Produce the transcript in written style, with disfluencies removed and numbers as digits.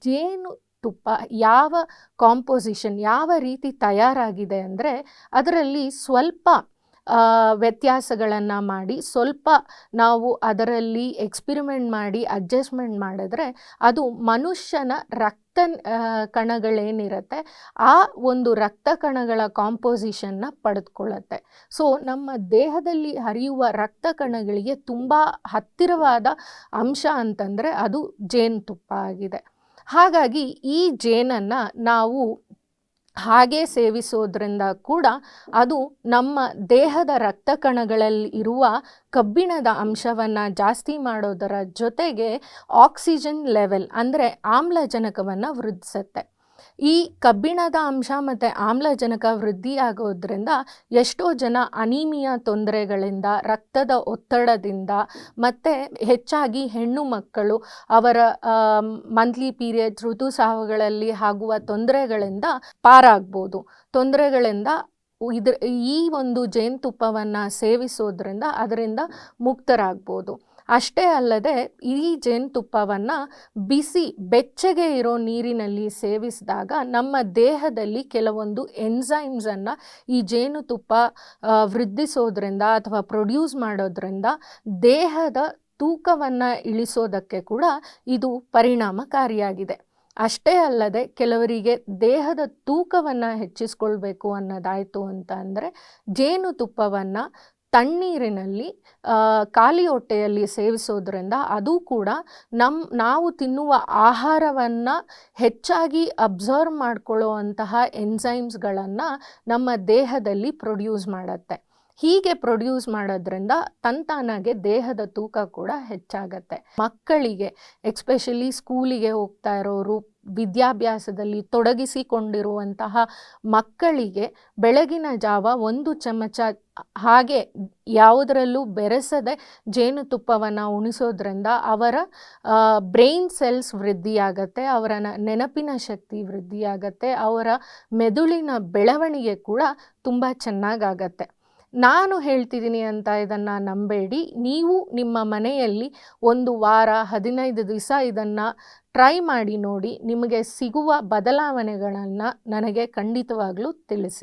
ಜೇನು ತುಪ್ಪ ಯಾವ ಕಾಂಪೋಸಿಷನ್ ಯಾವ ರೀತಿ ತಯಾರಾಗಿದೆ ಅಂದರೆ ಅದರಲ್ಲಿ ಸ್ವಲ್ಪ ವ್ಯತ್ಯಾಸಗಳನ್ನು ಮಾಡಿ ಸ್ವಲ್ಪ ನಾವು ಅದರಲ್ಲಿ ಎಕ್ಸ್ಪಿರಿಮೆಂಟ್ ಮಾಡಿ ಅಡ್ಜಸ್ಟ್ಮೆಂಟ್ ಮಾಡಿದ್ರೆ ಅದು ಮನುಷ್ಯನ ರಕ್ತ ಕಣಗಳೇನಿರುತ್ತೆ ಆ ಒಂದು ರಕ್ತ ಕಣಗಳ ಕಾಂಪೋಸಿಷನ್ನ ಪಡೆದುಕೊಳ್ಳುತ್ತೆ. ಸೊ ನಮ್ಮ ದೇಹದಲ್ಲಿ ಹರಿಯುವ ರಕ್ತ ಕಣಗಳಿಗೆ ತುಂಬ ಹತ್ತಿರವಾದ ಅಂಶ ಅಂತಂದರೆ ಅದು ಜೇನುತುಪ್ಪ ಆಗಿದೆ. ಹಾಗಾಗಿ ಈ ಜೇನನ್ನು ನಾವು ಹಾಗೆ ಸೇವಿಸೋದ್ರಿಂದ ಕೂಡ ಅದು ನಮ್ಮ ದೇಹದ ರಕ್ತ ಕಣಗಳಲ್ಲಿ ಇರುವ ಕಬ್ಬಿಣದ ಅಂಶವನ್ನು ಜಾಸ್ತಿ ಮಾಡೋದರ ಜೊತೆಗೆ ಆಕ್ಸಿಜನ್ ಲೆವೆಲ್ ಅಂದರೆ ಆಮ್ಲಜನಕವನ್ನು ವೃದ್ಧಿಸುತ್ತೆ. ಈ ಕಬ್ಬಿಣದ ಅಂಶ ಮತ್ತು ಆಮ್ಲಜನಕ ವೃದ್ಧಿಯಾಗೋದ್ರಿಂದ ಎಷ್ಟೋ ಜನ ಅನೀಮಿಯಾ ತೊಂದರೆಗಳಿಂದ, ರಕ್ತದ ಒತ್ತಡದಿಂದ ಮತ್ತು ಹೆಚ್ಚಾಗಿ ಹೆಣ್ಣು ಮಕ್ಕಳು ಅವರ ಮಂತ್ಲಿ ಪೀರಿಯಡ್ಸ್ ಋತುಸ್ರಾವಗಳಲ್ಲಿ ಆಗುವ ತೊಂದರೆಗಳಿಂದ ಪಾರಾಗ್ಬೋದು. ತೊಂದರೆಗಳಿಂದ ಈ ಒಂದು ಜೇನುತುಪ್ಪವನ್ನು ಸೇವಿಸೋದ್ರಿಂದ ಅದರಿಂದ ಮುಕ್ತರಾಗ್ಬೋದು. ಅಷ್ಟೇ ಅಲ್ಲದೆ ಈ ಜೇನುತುಪ್ಪವನ್ನು ಬೆಚ್ಚಗೆ ಇರೋ ನೀರಿನಲ್ಲಿ ಸೇವಿಸಿದಾಗ ನಮ್ಮ ದೇಹದಲ್ಲಿ ಕೆಲವೊಂದು ಎನ್ಸೈಮ್ಸನ್ನು ಈ ಜೇನುತುಪ್ಪ ವೃದ್ಧಿಸೋದ್ರಿಂದ ಅಥವಾ ಪ್ರೊಡ್ಯೂಸ್ ಮಾಡೋದ್ರಿಂದ ದೇಹದ ತೂಕವನ್ನು ಇಳಿಸೋದಕ್ಕೆ ಕೂಡ ಇದು ಪರಿಣಾಮಕಾರಿಯಾಗಿದೆ. ಅಷ್ಟೇ ಅಲ್ಲದೆ ಕೆಲವರಿಗೆ ದೇಹದ ತೂಕವನ್ನು ಹೆಚ್ಚಿಸ್ಕೊಳ್ಬೇಕು ಅನ್ನೋದಾಯಿತು ಅಂತ ಅಂದರೆ ಜೇನುತುಪ್ಪವನ್ನು ತಣ್ಣೀರಿನಲ್ಲಿ ಖಾಲಿ ಹೊಟ್ಟೆಯಲ್ಲಿ ಸೇವಿಸೋದ್ರಿಂದ ಅದು ಕೂಡ ನಾವು ತಿನ್ನುವ ಆಹಾರವನ್ನು ಹೆಚ್ಚಾಗಿ ಅಬ್ಸರ್ವ್ ಮಾಡ್ಕೊಳ್ಳೋ ಅಂತಹ ಎನ್ಸೈಮ್ಸ್ಗಳನ್ನು ನಮ್ಮ ದೇಹದಲ್ಲಿ ಪ್ರೊಡ್ಯೂಸ್ ಮಾಡುತ್ತೆ. ಹೀಗೆ ಪ್ರೊಡ್ಯೂಸ್ ಮಾಡೋದ್ರಿಂದ ತಂತಾನಾಗೆ ದೇಹದ ತೂಕ ಕೂಡ ಹೆಚ್ಚಾಗತ್ತೆ. ಮಕ್ಕಳಿಗೆ ಎಸ್ಪೆಷಲಿ ಸ್ಕೂಲಿಗೆ ಹೋಗ್ತಾ ಇರೋರು, ವಿದ್ಯಾಭ್ಯಾಸದಲ್ಲಿ ತೊಡಗಿಸಿಕೊಂಡಿರುವಂತಹ ಮಕ್ಕಳಿಗೆ ಬೆಳಗಿನ ಜಾವ 1 ಚಮಚ ಹಾಗೆ ಯಾವುದರಲ್ಲೂ ಬೆರೆಸದೆ ಜೇನುತುಪ್ಪವನ್ನು ಉಣಿಸೋದ್ರಿಂದ ಅವರ ಬ್ರೈನ್ ಸೆಲ್ಸ್ ವೃದ್ಧಿಯಾಗತ್ತೆ, ಅವರ ನೆನಪಿನ ಶಕ್ತಿ ವೃದ್ಧಿಯಾಗತ್ತೆ, ಅವರ ಮೆದುಳಿನ ಬೆಳವಣಿಗೆ ಕೂಡ ತುಂಬ ಚೆನ್ನಾಗಾಗತ್ತೆ. ನಾನು ಹೇಳ್ತಿದ್ದೀನಿ ಅಂತ ಇದನ್ನು ನಂಬೇಡಿ. ನೀವು ನಿಮ್ಮ ಮನೆಯಲ್ಲಿ 1 ವಾರ 15 ದಿವಸ ಇದನ್ನು ಟ್ರೈ ಮಾಡಿ ನೋಡಿ. ನಿಮಗೆ ಸಿಗುವ ಬದಲಾವಣೆಗಳನ್ನು ನನಗೆ ಖಂಡಿತವಾಗ್ಲೂ ತಿಳಿಸಿ.